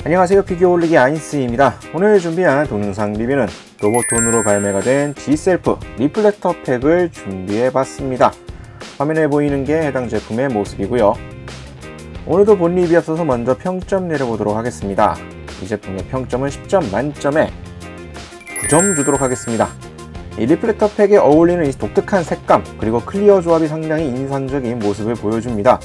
안녕하세요, 피규어 올리기 아인스입니다. 오늘 준비한 동영상 리뷰는 로보톤으로 발매가 된 G셀프 리플렉터 팩을 준비해봤습니다. 화면에 보이는 게 해당 제품의 모습이고요. 오늘도 본 리뷰에 앞서서 먼저 평점 내려보도록 하겠습니다. 이 제품의 평점은 10점 만점에 9점 주도록 하겠습니다. 이 리플렉터 팩에 어울리는 이 독특한 색감 그리고 클리어 조합이 상당히 인상적인 모습을 보여줍니다.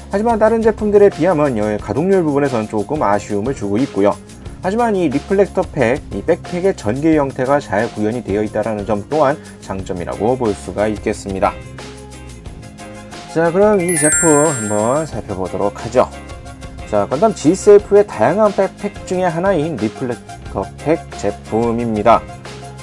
하지만 다른 제품들에 비하면 가동률 부분에선 조금 아쉬움을 주고 있고요. 하지만 이 리플렉터 팩, 이 백팩의 전개 형태가 잘 구현이 되어 있다는 점 또한 장점이라고 볼 수가 있겠습니다. 자, 그럼 이 제품 한번 살펴보도록 하죠. 자, 건담 G셀프의 다양한 백팩 중에 하나인 리플렉터 팩 제품입니다.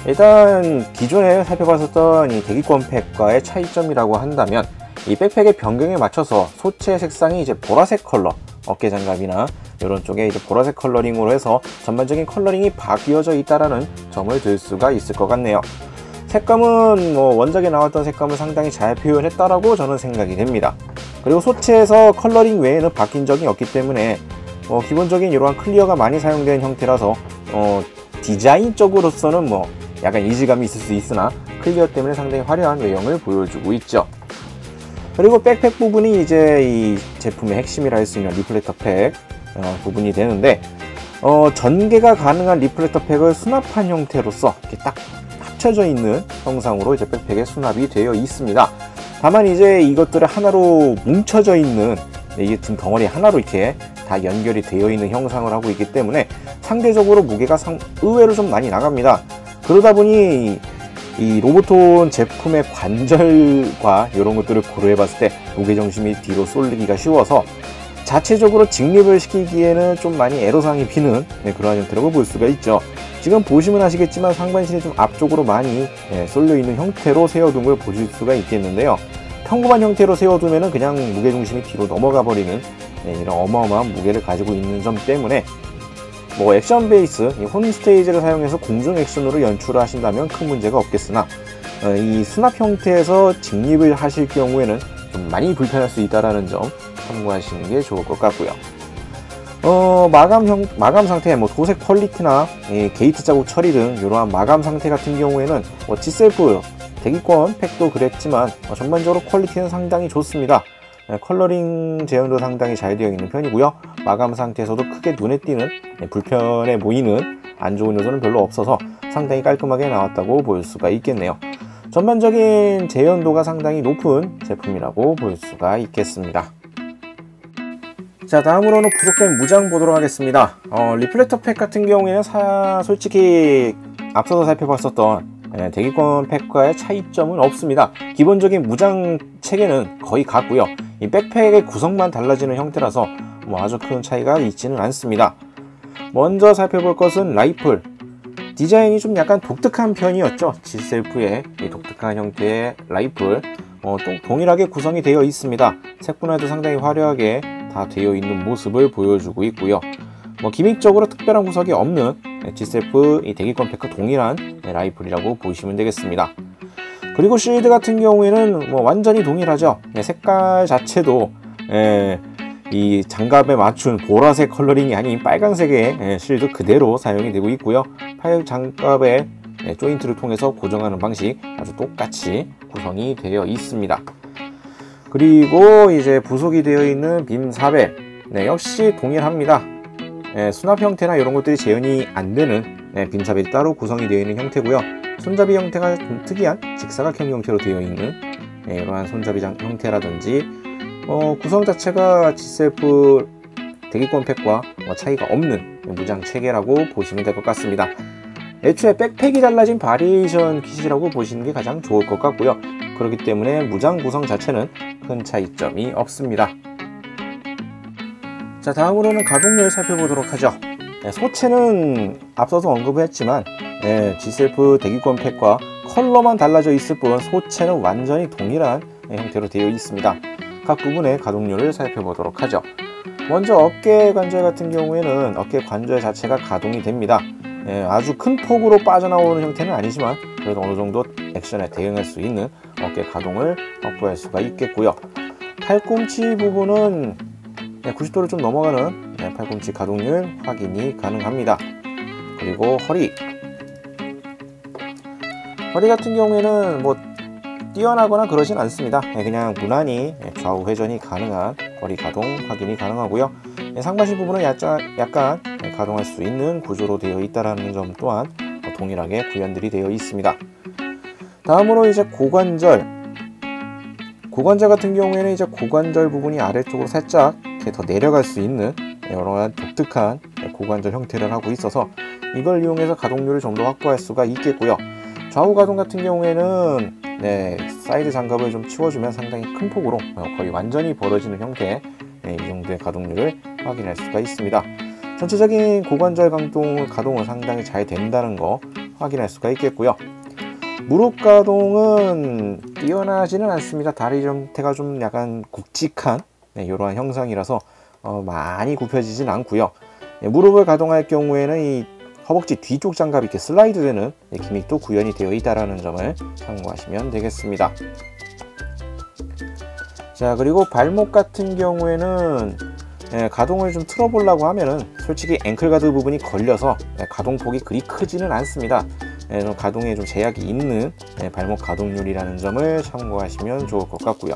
일단 기존에 살펴봤었던 이 대기권 팩과의 차이점이라고 한다면 이 백팩의 변경에 맞춰서 소체 색상이 이제 보라색 컬러, 어깨 장갑이나 이런 쪽에 이제 보라색 컬러링으로 해서 전반적인 컬러링이 바뀌어져 있다라는 점을 들 수가 있을 것 같네요. 색감은 원작에 나왔던 색감을 상당히 잘 표현했다라고 저는 생각이 됩니다. 그리고 소체에서 컬러링 외에는 바뀐 적이 없기 때문에 기본적인 이러한 클리어가 많이 사용된 형태라서 디자인적으로서는 약간 이질감이 있을 수 있으나 클리어 때문에 상당히 화려한 외형을 보여주고 있죠. 그리고 백팩 부분이 이제 이 제품의 핵심이라 할 수 있는 리플렉터 팩 부분이 되는데 전개가 가능한 리플렉터 팩을 수납한 형태로서 이렇게 딱 합쳐져 있는 형상으로 이제 백팩에 수납이 되어 있습니다. 다만 이제 이것들을 하나로 뭉쳐져 있는 이게 지금 덩어리 하나로 이렇게 다 연결이 되어 있는 형상을 하고 있기 때문에 상대적으로 무게가 의외로 좀 많이 나갑니다. 그러다 보니 이 로보톤 제품의 관절과 이런 것들을 고려해 봤을 때 무게중심이 뒤로 쏠리기가 쉬워서 자체적으로 직립을 시키기에는 좀 많이 애로사항이 비는 그러한 형태라고 볼 수가 있죠. 지금 보시면 아시겠지만 상반신이 좀 앞쪽으로 많이 쏠려 있는 형태로 세워둔 걸 보실 수가 있겠는데요. 평범한 형태로 세워두면 그냥 무게중심이 뒤로 넘어가 버리는 이런 어마어마한 무게를 가지고 있는 점 때문에 액션 베이스, 홈 스테이지를 사용해서 공중 액션으로 연출을 하신다면 큰 문제가 없겠으나 이 수납 형태에서 직립을 하실 경우에는 좀 많이 불편할 수 있다는 점 참고하시는 게 좋을 것 같고요. 마감 상태, 도색 퀄리티나 게이트 자국 처리 등 이러한 마감 상태 같은 경우에는 G셀프 대기권 팩도 그랬지만 전반적으로 퀄리티는 상당히 좋습니다. 컬러링 재현도 상당히 잘 되어 있는 편이고요. 마감 상태에서도 크게 눈에 띄는 불편해 보이는 안 좋은 요소는 별로 없어서 상당히 깔끔하게 나왔다고 볼 수가 있겠네요. 전반적인 재현도가 상당히 높은 제품이라고 볼 수가 있겠습니다. 자, 다음으로는 부속된 무장 보도록 하겠습니다. 리플렉터 팩 같은 경우에는 솔직히 앞서서 살펴봤었던 대기권 팩과의 차이점은 없습니다. 기본적인 무장 체계는 거의 같고요. 이 백팩의 구성만 달라지는 형태라서 아주 큰 차이가 있지는 않습니다. 먼저 살펴볼 것은 라이플. 디자인이 좀 약간 독특한 편이었죠. G셀프의 이 독특한 형태의 라이플. 또 동일하게 구성이 되어 있습니다. 색 분할도 상당히 화려하게 다 되어 있는 모습을 보여주고 있고요. 기믹적으로 특별한 구석이 없는 G셀프 이 대기권 팩과 동일한 라이플이라고 보시면 되겠습니다. 그리고 쉴드 같은 경우에는 완전히 동일하죠. 색깔 자체도 이 장갑에 맞춘 보라색 컬러링이 아닌 빨간색의 쉴드 그대로 사용이 되고 있고요. 팔 장갑의 조인트를 통해서 고정하는 방식 아주 똑같이 구성이 되어 있습니다. 그리고 이제 부속이 되어 있는 빔 사벨 역시 동일합니다. 수납 형태나 이런 것들이 재현이 안 되는 빔 사벨이 따로 구성이 되어 있는 형태고요. 손잡이 형태가 좀 특이한 직사각형 형태로 되어 있는 이러한 손잡이 형태라든지 구성 자체가 G셀프 대기권 팩과 차이가 없는 무장 체계라고 보시면 될 것 같습니다. 애초에 백팩이 달라진 바리에이션 킷이라고 보시는 게 가장 좋을 것 같고요. 그렇기 때문에 무장 구성 자체는 큰 차이점이 없습니다. 자, 다음으로는 가동률 살펴보도록 하죠. 소체는 앞서서 언급을 했지만 G셀프 대기권 팩과 컬러만 달라져 있을 뿐 소체는 완전히 동일한 형태로 되어 있습니다. 각 부분의 가동률을 살펴보도록 하죠. 먼저 어깨 관절 같은 경우에는 어깨 관절 자체가 가동이 됩니다. 아주 큰 폭으로 빠져나오는 형태는 아니지만 그래도 어느 정도 액션에 대응할 수 있는 어깨 가동을 확보할 수가 있겠고요. 팔꿈치 부분은 90도를 좀 넘어가는 팔꿈치 가동률 확인이 가능합니다. 그리고 허리 같은 경우에는 뭐 뛰어나거나 그러진 않습니다. 그냥 무난히 좌우 회전이 가능한 허리 가동 확인이 가능하고요. 상반신 부분은 약간 가동할 수 있는 구조로 되어 있다는 점 또한 동일하게 구현들이 되어 있습니다. 다음으로 이제 고관절 같은 경우에는 이제 고관절 부분이 아래쪽으로 살짝 이렇게 더 내려갈 수 있는 여러 독특한 고관절 형태를 하고 있어서 이걸 이용해서 가동률을 좀 더 확보할 수가 있겠고요. 좌우 가동 같은 경우에는 사이드 장갑을 좀 치워주면 상당히 큰 폭으로 거의 완전히 벌어지는 형태, 이 정도의 가동률을 확인할 수가 있습니다. 전체적인 고관절 가동은 상당히 잘 된다는 거 확인할 수가 있겠고요. 무릎 가동은 뛰어나지는 않습니다. 다리 형태가 좀 약간 굵직한 이러한 형상이라서 많이 굽혀지진 않고요. 무릎을 가동할 경우에는 이 허벅지 뒤쪽 장갑이 이렇게 슬라이드 되는 기믹도 구현이 되어 있다는 점을 참고하시면 되겠습니다. 자, 그리고 발목 같은 경우에는 가동을 좀 틀어보려고 하면은 솔직히 앵클가드 부분이 걸려서 가동폭이 그리 크지는 않습니다. 좀 가동에 좀 제약이 있는 발목 가동률이라는 점을 참고하시면 좋을 것 같고요.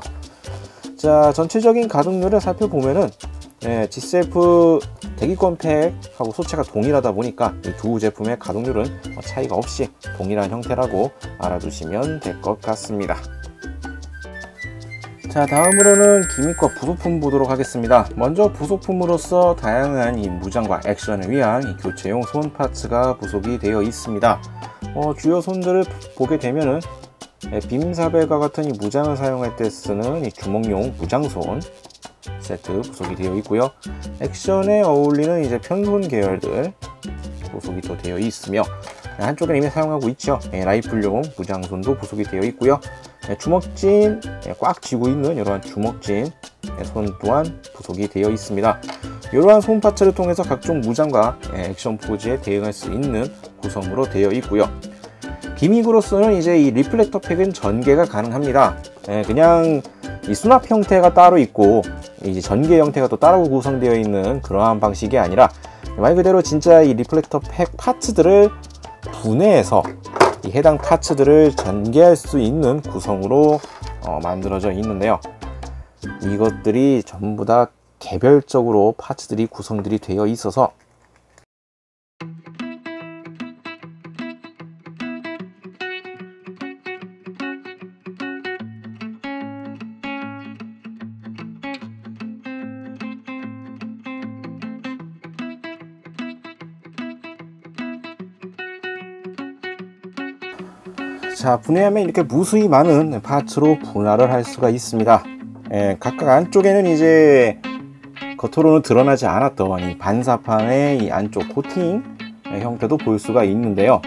자, 전체적인 가동률을 살펴보면은 G셀프 대기권 팩하고 소체가 동일하다 보니까 이 두 제품의 가동률은 차이가 없이 동일한 형태라고 알아두시면 될 것 같습니다. 자, 다음으로는 기믹과 부속품 보도록 하겠습니다. 먼저 부속품으로서 다양한 이 무장과 액션을 위한 이 교체용 손 파츠가 부속이 되어 있습니다. 주요 손들을 보게 되면은 빔사벨과 같은 이 무장을 사용할 때 쓰는 이 주먹용 무장손 세트 부속이 되어 있고요. 액션에 어울리는 이제 편손 계열들 부속이 또 되어 있으며 한쪽은 이미 사용하고 있죠. 라이플용 무장손도 부속이 되어 있고요. 주먹진 꽉 쥐고 있는 이러한 주먹진 손 또한 부속이 되어 있습니다. 이러한 손 파츠를 통해서 각종 무장과 액션 포즈에 대응할 수 있는 구성으로 되어 있고요. 기믹으로서는 이제 이 리플렉터 팩은 전개가 가능합니다. 그냥 이 수납 형태가 따로 있고 이제 전개 형태가 또 따로 구성되어 있는 그러한 방식이 아니라 말 그대로 진짜 이 리플렉터 팩 파츠들을 분해해서 이 해당 파츠들을 전개할 수 있는 구성으로 만들어져 있는데요. 이것들이 전부 다 개별적으로 파츠들이 구성들이 되어 있어서 자, 분해하면 이렇게 무수히 많은 파츠로 분할을 할 수가 있습니다. 각각 안쪽에는 이제 겉으로는 드러나지 않았던 이 반사판의 이 안쪽 코팅 형태도 볼 수가 있는데요.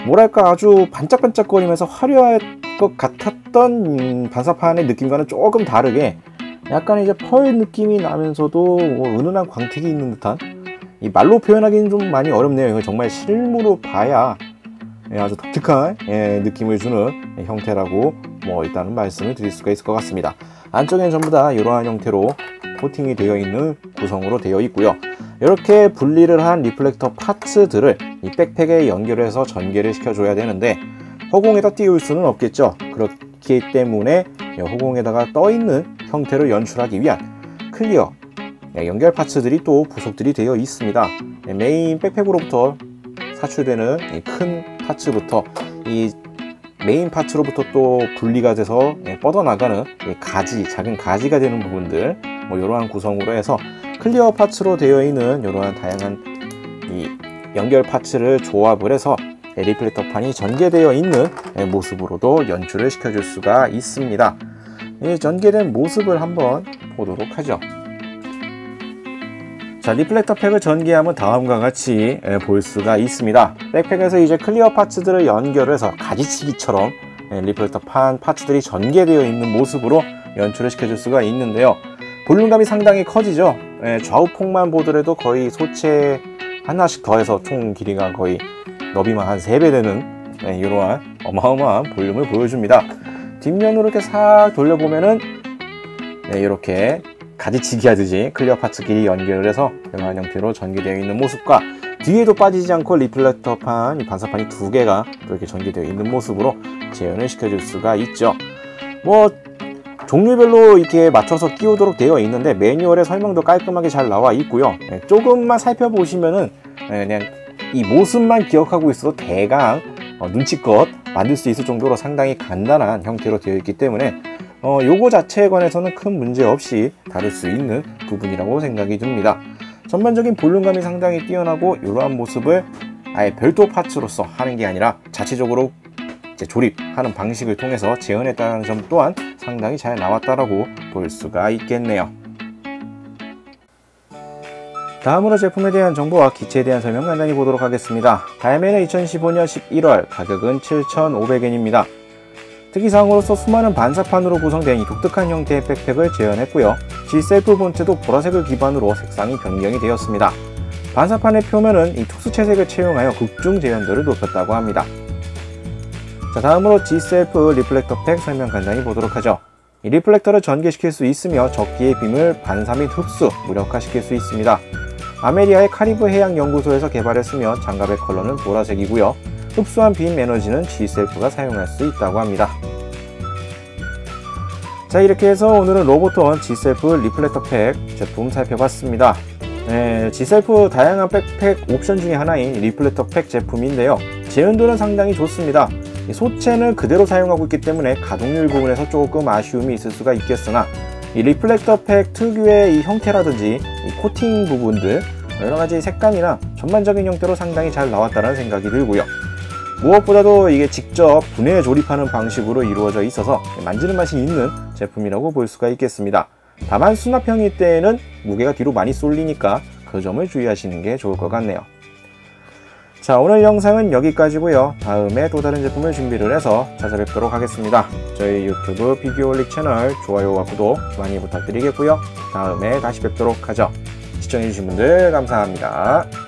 뭐랄까 아주 반짝반짝거리면서 화려할 것 같았던 반사판의 느낌과는 조금 다르게 약간 이제 펄 느낌이 나면서도 은은한 광택이 있는 듯한, 이 말로 표현하기는 좀 많이 어렵네요. 이거 정말 실물로 봐야 아주 독특한 느낌을 주는 형태라고 일단은 말씀을 드릴 수가 있을 것 같습니다. 안쪽에는 전부 다 이러한 형태로 코팅이 되어 있는 구성으로 되어 있고요. 이렇게 분리를 한 리플렉터 파츠들을 이 백팩에 연결해서 전개를 시켜줘야 되는데 허공에다 띄울 수는 없겠죠. 그렇기 때문에 허공에다가 떠있는 형태로 연출하기 위한 클리어 연결 파츠들이 또 부속들이 되어 있습니다. 메인 백팩으로부터 사출되는 이 큰 파츠부터 이 메인 파츠로부터 또 분리가 돼서 뻗어나가는 가지, 작은 가지가 되는 부분들 이러한 구성으로 해서 클리어 파츠로 되어 있는 이러한 다양한 이 연결 파츠를 조합을 해서 리플렉터 판이 전개되어 있는 모습으로도 연출을 시켜줄 수가 있습니다. 이 전개된 모습을 한번 보도록 하죠. 자, 리플렉터 팩을 전개하면 다음과 같이 볼 수가 있습니다. 백팩에서 이제 클리어 파츠들을 연결해서 가지치기처럼 리플렉터 판 파츠들이 전개되어 있는 모습으로 연출을 시켜줄 수가 있는데요. 볼륨감이 상당히 커지죠. 좌우폭만 보더라도 거의 소체 하나씩 더해서 총 길이가 거의 너비만 한 3배 되는 이러한 어마어마한 볼륨을 보여줍니다. 뒷면으로 이렇게 싹 돌려보면은 이렇게 가지치기 하듯이 클리어 파츠끼리 연결을 해서 이러한 형태로 전개되어 있는 모습과 뒤에도 빠지지 않고 리플렉터판, 반사판이 두 개가 이렇게 전개되어 있는 모습으로 재현을 시켜줄 수가 있죠. 뭐 종류별로 이렇게 맞춰서 끼우도록 되어 있는데 매뉴얼에 설명도 깔끔하게 잘 나와 있고요. 조금만 살펴보시면은 그냥 이 모습만 기억하고 있어도 대강 눈치껏 만들 수 있을 정도로 상당히 간단한 형태로 되어 있기 때문에 요거 자체에 관해서는 큰 문제 없이 다룰 수 있는 부분이라고 생각이 듭니다. 전반적인 볼륨감이 상당히 뛰어나고 이러한 모습을 아예 별도 파츠로서 하는 게 아니라 자체적으로 이제 조립하는 방식을 통해서 재현했다는 점 또한 상당히 잘 나왔다라고 볼 수가 있겠네요. 다음으로 제품에 대한 정보와 기체에 대한 설명 간단히 보도록 하겠습니다. 발매는 2015년 11월, 가격은 7,500엔입니다. 특이사항으로서 수많은 반사판으로 구성된 이 독특한 형태의 백팩을 재현했고요. G셀프 본체도 보라색을 기반으로 색상이 변경이 되었습니다. 반사판의 표면은 이 특수채색을 채용하여 극중 재현도를 높였다고 합니다. 자, 다음으로 G셀프 리플렉터 팩 설명 간단히 보도록 하죠. 이 리플렉터를 전개시킬 수 있으며 적기의 빔을 반사 및 흡수, 무력화시킬 수 있습니다. 아메리아의 카리브 해양연구소에서 개발했으며 장갑의 컬러는 보라색이고요. 흡수한 빔 에너지는 G셀프가 사용할 수 있다고 합니다. 자, 이렇게 해서 오늘은 로보톤 G셀프 리플렉터 팩 제품 살펴봤습니다. G셀프 다양한 백팩 옵션 중에 하나인 리플렉터 팩 제품인데요. 재현도는 상당히 좋습니다. 소체는 그대로 사용하고 있기 때문에 가동률 부분에서 조금 아쉬움이 있을 수가 있겠으나 이 리플렉터 팩 특유의 이 형태라든지 이 코팅 부분들, 여러가지 색감이나 전반적인 형태로 상당히 잘 나왔다는 생각이 들고요. 무엇보다도 이게 직접 분해 조립하는 방식으로 이루어져 있어서 만지는 맛이 있는 제품이라고 볼 수가 있겠습니다. 다만 수납형일 때에는 무게가 뒤로 많이 쏠리니까 그 점을 주의하시는 게 좋을 것 같네요. 자, 오늘 영상은 여기까지고요. 다음에 또 다른 제품을 준비를 해서 찾아뵙도록 하겠습니다. 저희 유튜브 비교올릭 채널 좋아요와 구독 많이 부탁드리겠고요. 다음에 다시 뵙도록 하죠. 시청해주신 분들 감사합니다.